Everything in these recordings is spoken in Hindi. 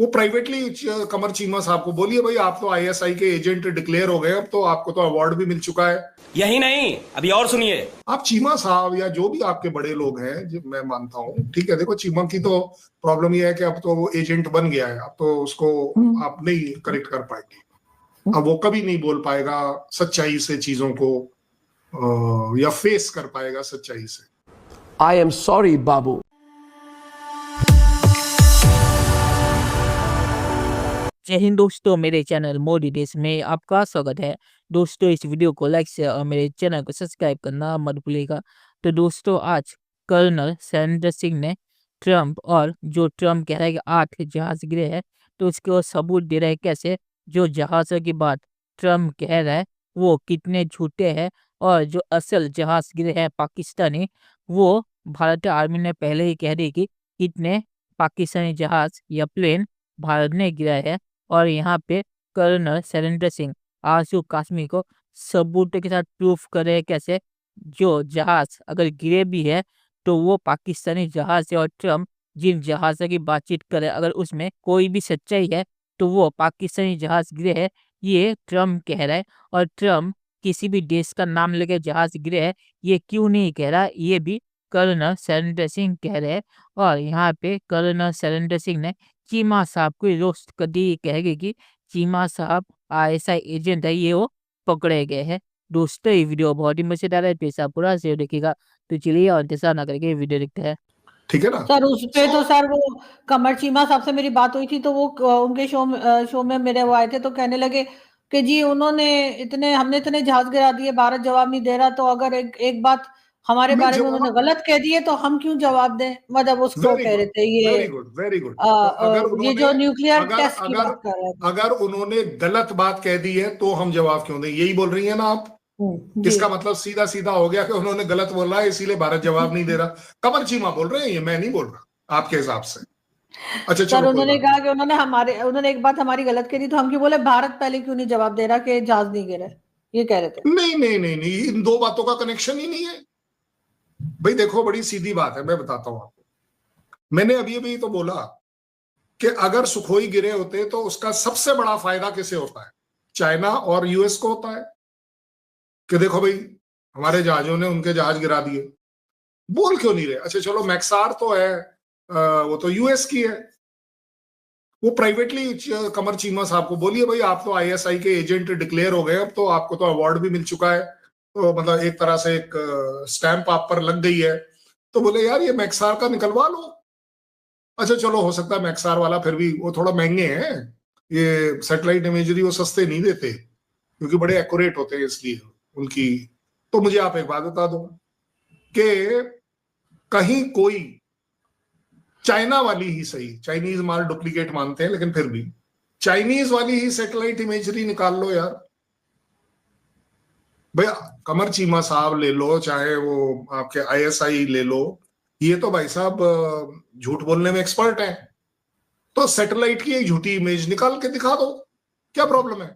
वो प्राइवेटली कमर चीमा साहब को बोलिए, भाई आप तो आईएसआई के एजेंट डिक्लेयर हो गए, अब तो आपको तो अवार्ड भी मिल चुका है। यही नहीं, अभी और सुनिए। आप चीमा साहब या जो भी आपके बड़े लोग हैं, जो मैं मानता हूँ, ठीक है, देखो चीमा की तो प्रॉब्लम यह है कि अब तो वो एजेंट बन गया है, अब तो उसको आप नहीं करेक्ट कर पाएंगे। अब वो कभी नहीं बोल पाएगा सच्चाई से चीजों को, या फेस कर पाएगा सच्चाई से। आई एम सॉरी बाबू। जय हिंद दोस्तों, मेरे चैनल मोदी देश में आपका स्वागत है। दोस्तों, इस वीडियो को लाइक शेयर और मेरे चैनल को सब्सक्राइब करना मत भूलिएगा। तो दोस्तों, आज कर्नल सैंडर सिंह ने ट्रंप, और जो ट्रंप कह रहा है कि 8 जहाज गिरे हैं, तो उसके वो सबूत दे रहे हैं कैसे जो जहाज़ों की बात ट्रंप कह रहा है वो कितने झूठे हैं, और जो असल जहाज गिरे हैं पाकिस्तानी, वो भारतीय आर्मी ने पहले ही कह दी कि कितने पाकिस्तानी जहाज या प्लेन भारत ने गिरा है। और यहाँ पे कर्नल सैरेंद्र सिंह आंसू काश्मीर को सबूतों के साथ प्रूफ करे कैसे जो जहाज अगर गिरे भी है तो वो पाकिस्तानी जहाज है, और ट्रम्प जिन जहाज़ों की बातचीत करे अगर उसमें कोई भी सच्चाई है तो वो पाकिस्तानी जहाज गिरे है, ये ट्रम्प कह रहा है। और ट्रम्प किसी भी देश का नाम लेके जहाज गिरे है ये क्यों नहीं कह रहा, ये भी कर्नल सैरेंद्र सिंह कह रहे हैं। और यहाँ पे कर्नल सैरेंद्र सिंह ने चीमा साहब को रोस्ट कर दी, कहेगी कि चीमा साहब आईएसआई एजेंट है, ये वो पकड़े गए हैं। दोस्तों, ये वीडियो बहुत ही मजेदार है, पैसा पूरा से देखिएगा। तो चलिए और इंतजार ना करके वीडियो देखते हैं, ठीक है ना सर। उस पे तो सर वो कमर चीमा साहब से मेरी बात हुई थी, तो वो उनके शो में मेरे वो आए थे, तो कहने लगे कि जी हमने इतने जहाज गिरा दिए, भारत जवाब नहीं दे रहा, तो अगर एक बात हमारे बारे में उन्होंने गलत कह दी है तो हम क्यों जवाब दें। मतलब उसको कह रहे थे ये वेरी गुड। ये जो न्यूक्लियर टेस्ट की बात कर रहे थे, अगर उन्होंने गलत बात कह दी है तो हम जवाब क्यों दें, यही बोल रही है ना आप। इसका मतलब सीधा सीधा हो गया कि उन्होंने गलत बोला है इसीलिए भारत जवाब नहीं दे रहा। कमर चीमा बोल रहे हैं, ये मैं नहीं बोल रहा आपके हिसाब से। अच्छा सर, उन्होंने कहा कि उन्होंने एक बात हमारी गलत कह दी, तो हम क्यों बोले भारत पहले क्यों नहीं जवाब दे रहा कि जहाज नहीं गिरा, ये कह रहे थे। नहीं, इन दो बातों का कनेक्शन ही नहीं है भाई। देखो, बड़ी सीधी बात है, मैं बताता हूं आपको। मैंने अभी तो बोला कि अगर सुखोई गिरे होते तो उसका सबसे बड़ा फायदा किसे होता है, चाइना और यूएस को होता है कि देखो भाई हमारे जहाजों ने उनके जहाज गिरा दिए। बोल क्यों नहीं रहे? अच्छा चलो, मैक्सार तो है, वो तो यूएस की है। वो प्राइवेटली कमर चीमा साहब को बोलिए, भाई आप तो आईएसआई के एजेंट डिक्लेयर हो गए, अब तो आपको तो अवार्ड भी मिल चुका है, तो मतलब एक तरह से एक स्टैंप आप पर लग गई है। तो बोले यार ये मैक्सार का निकलवा लो। अच्छा चलो, हो सकता है मैक्सार वाला फिर भी वो थोड़ा महंगे हैं, ये सैटेलाइट इमेजरी वो सस्ते नहीं देते क्योंकि बड़े एक्यूरेट होते हैं इसलिए उनकी। तो मुझे आप एक बात बता दो कि कहीं कोई चाइना वाली ही सही, चाइनीज माल डुप्लीकेट मानते हैं लेकिन फिर भी चाइनीज वाली ही सैटेलाइट इमेजरी निकाल लो यार। भैया कमर चीमा साहब ले लो, चाहे वो आपके आईएसआई ले लो, ये तो भाई साहब झूठ बोलने में एक्सपर्ट है। तो सैटेलाइट की एक झूठी इमेज निकाल के दिखा दो, क्या प्रॉब्लम है?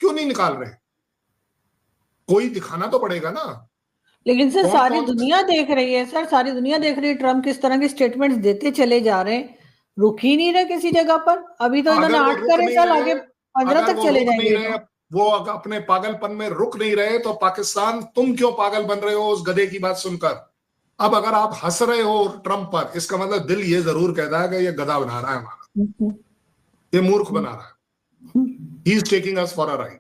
क्यों नहीं निकाल रहे? कोई दिखाना तो पड़ेगा ना। लेकिन सर सारी दुनिया देख रही है, सर सारी दुनिया देख रही है ट्रम्प किस तरह के स्टेटमेंट्स देते चले जा रहे हैं, रुक ही नहीं रहे किसी जगह पर। अभी तो इन्होंने 8 करे, साल आगे 15 तक चले जाएंगे। वो अपने पागलपन में रुक नहीं रहे तो पाकिस्तान, तुम क्यों पागल बन रहे हो उस गधे की बात सुनकर? अब अगर आप हंस रहे हो ट्रम्प पर, इसका मतलब दिल ये जरूर कहता है कि ये गधा बना रहा है हमारा, ये मूर्ख बना रहा है। He is taking us for a ride,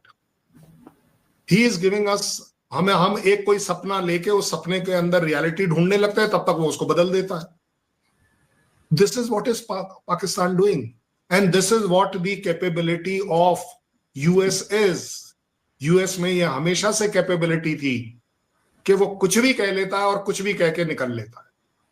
he is giving us, हम एक कोई सपना लेके उस सपने के अंदर रियलिटी ढूंढने लगते हैं, तब तक वो उसको बदल देता है। This is what is Pakistan doing, and this is what the capability of US is. US में ये हमेशा से कैपेबिलिटी थी कि वो कुछ भी कह लेता है और कुछ भी कह के निकल लेता है,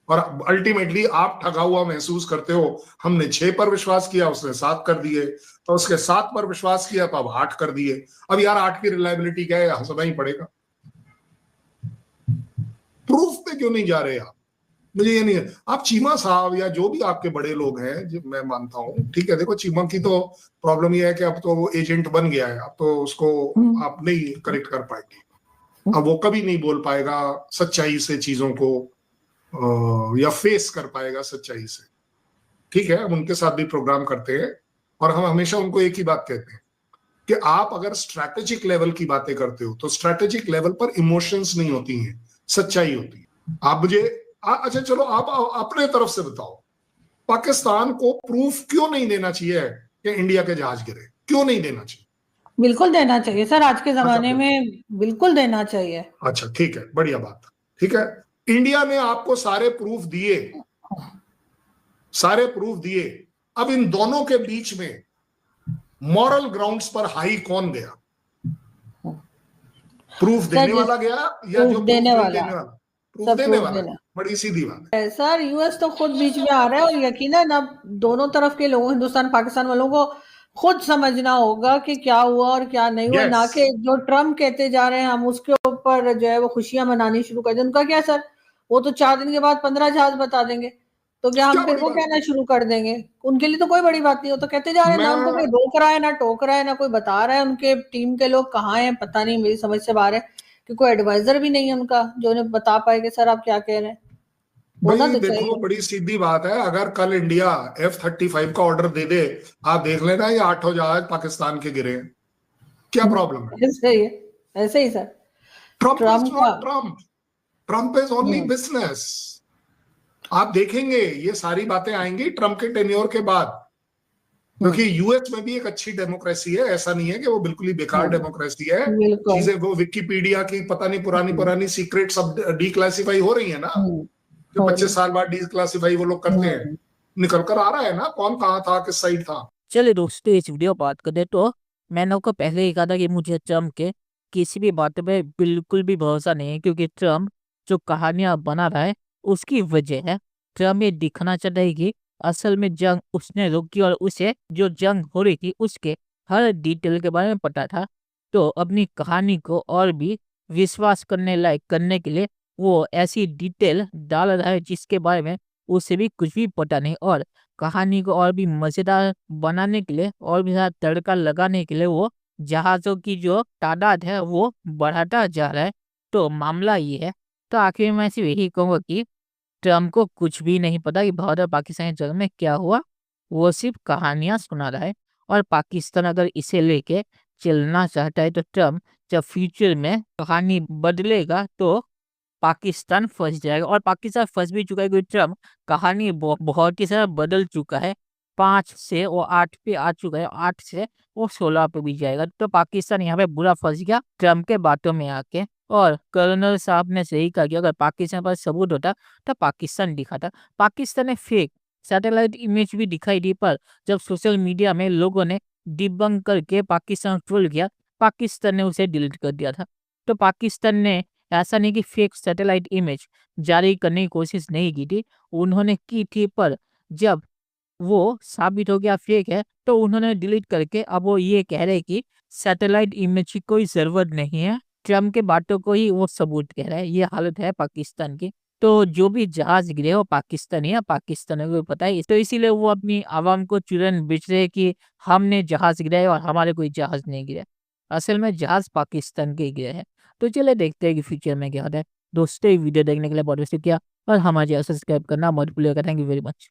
और अल्टीमेटली आप ठगा हुआ महसूस करते हो। हमने 6 पर विश्वास किया, उसने 7 कर दिए, तो उसके 7 पर विश्वास किया तो अब 8 कर दिए। अब यार 8 की रिलायबिलिटी क्या है, हंसना ही पड़ेगा। प्रूफ पे क्यों नहीं जा रहे आप? मुझे ये नहीं है। आप चीमा साहब या जो भी आपके बड़े लोग हैं, जो मैं मानता हूं, ठीक है, देखो चीमा की तो प्रॉब्लम ये है कि अब तो वो एजेंट बन गया है, अब तो उसको आप नहीं करेक्ट कर पाएंगे। अब वो कभी नहीं बोल पाएगा सच्चाई से चीजों को, या फेस कर पाएगा सच्चाई से। ठीक है, हम उनके साथ भी प्रोग्राम करते हैं, और हम हमेशा उनको एक ही बात कहते हैं कि आप अगर स्ट्रैटेजिक लेवल की बातें करते हो तो स्ट्रैटेजिक लेवल पर इमोशंस नहीं होती हैं, सच्चाई होती है। आप मुझे अच्छा चलो आप अपने तरफ से बताओ, पाकिस्तान को प्रूफ क्यों नहीं देना चाहिए कि इंडिया के जहाज गिरे? क्यों नहीं देना चाहिए? बिल्कुल देना चाहिए सर, आज के जमाने में बिल्कुल देना चाहिए। अच्छा ठीक है, बढ़िया बात, ठीक है। इंडिया ने आपको सारे प्रूफ दिए, अब इन दोनों के बीच में मॉरल ग्राउंड्स पर हाई कौन गया? प्रूफ देने वाला गया या जो देने वाला? प्रूफ देने वाला, बड़ी सीधी बात है। सर यूएस तो खुद बीच में आ रहा है और यकीनन अब दोनों तरफ के लोगों, हिंदुस्तान पाकिस्तान वालों को खुद समझना होगा कि क्या हुआ और क्या नहीं हुआ। ना कि जो ट्रम्प कहते जा रहे हैं हम उसके ऊपर जो है वो खुशियां मनानी शुरू कर दें। उनका क्या सर, वो तो 4 दिन के बाद 15 जहाज बता देंगे, तो क्या हम फिर वो कहना शुरू कर देंगे? उनके लिए तो कोई बड़ी बात नहीं, वो तो कहते जा रहे हैं, ना उनको कोई रोक रहा है ना टोक रहा है ना कोई बता रहा है उनके टीम के लोग कहाँ हैं, पता नहीं, मेरी समझ से बाहर है कि कोई एडवाइजर भी नहीं है उनका जो उन्हें बता पाए कि सर आप क्या कह रहे हैं। भाई तो देखो बड़ी सीधी बात है, अगर कल इंडिया F-35 का ऑर्डर दे दे, आप देख लेना ये 8 जहाज पाकिस्तान के गिरे, क्या प्रॉब्लम है? ऐसे ही sir. Trump is only business. आप देखेंगे ये सारी बातें आएंगी ट्रम्प के टेन्योर के बाद, क्योंकि यूएस में भी एक अच्छी डेमोक्रेसी है, ऐसा नहीं है कि वो बिल्कुल ही बेकार डेमोक्रेसी है। चीजें वो विकिपीडिया की पता नहीं पुरानी सीक्रेट सब डिक्लासिफाई हो रही है ना, जो 25 साल बाद डिक्लासिफाई वो लोग करते हैं, निकल कर आ रहा है ना कौन कहाँ था, किस साइड था। चलिए दोस्तों, इस वीडियो बात करें तो मैंने आपको पहले ही कहा था कि मुझे ट्रम्प के किसी भी बात पे बिल्कुल भी भरोसा नहीं है, क्योंकि ट्रम्प जो कहानियां बना रहा है उसकी वजह है। ट्रम्प ये दिखाना चाहता है कि असल में जंग उसने रोकी और उसे जो जंग हो रही थी उसके हर डिटेल के बारे में पता था। तो अपनी कहानी को और भी विश्वास करने लायक करने के लिए वो ऐसी डिटेल डाल रहा है जिसके बारे में उसे भी कुछ भी पता नहीं, और कहानी को और भी मजेदार बनाने के लिए और भी ज़्यादा तड़का लगाने के लिए वो जहाज़ों की जो तादाद है वो बढ़ाता जा रहा है। तो मामला ये है। तो आखिर में मैं सिर्फ यही कहूँगा कि ट्रम्प को कुछ भी नहीं पता कि भारत और पाकिस्तान की जंग में क्या हुआ, वो सिर्फ कहानियां सुना रहा है। और पाकिस्तान अगर इसे लेके चलना चाहता है तो ट्रम्प जब फ्यूचर में कहानी बदलेगा तो पाकिस्तान फंस जाएगा, और पाकिस्तान फंस भी चुका है क्योंकि ट्रम्प कहानी बहुत ही सारा बदल चुका है। 5 से वो 8 पे आ चुका है, 8 से वो 16 पे भी जाएगा। तो पाकिस्तान यहाँ पे बुरा फंस गया ट्रम्प के बातों में आके। और कर्नल साहब ने सही कहा कि अगर पाकिस्तान पर सबूत होता तो पाकिस्तान दिखाता। पाकिस्तान ने फेक सैटेलाइट इमेज भी दिखाई दी, पर जब सोशल मीडिया में लोगों ने डिबंक करके पाकिस्तान ट्रोल किया, पाकिस्तान ने उसे डिलीट कर दिया था। तो पाकिस्तान ने ऐसा नहीं कि फेक सैटेलाइट इमेज जारी करने की कोशिश नहीं की थी, उन्होंने की थी, पर जब वो साबित हो गया फेक है तो उन्होंने डिलीट करके अब वो ये कह रहे कि सैटेलाइट इमेज की कोई जरूरत नहीं है। ट्रम्प के बातों को ही वो सबूत कह रहा है। ये हालत है पाकिस्तान की। तो जो भी जहाज गिरे वो पाकिस्तानी है, पाकिस्तान को पता है, तो इसीलिए वो अपनी आवाम को चुरन बेच रहे कि हमने जहाज गिराया और हमारे कोई जहाज नहीं गिरा। असल में जहाज पाकिस्तान के गिरे हैं। तो चलिए देखते हैं कि फ्यूचर में क्या होता है। दोस्तों वीडियो देखने के लिए बहुत बहुत शुक्रिया, और हमारे चैनल सब्सक्राइब करना मत भूलिएगा। Thank you very much.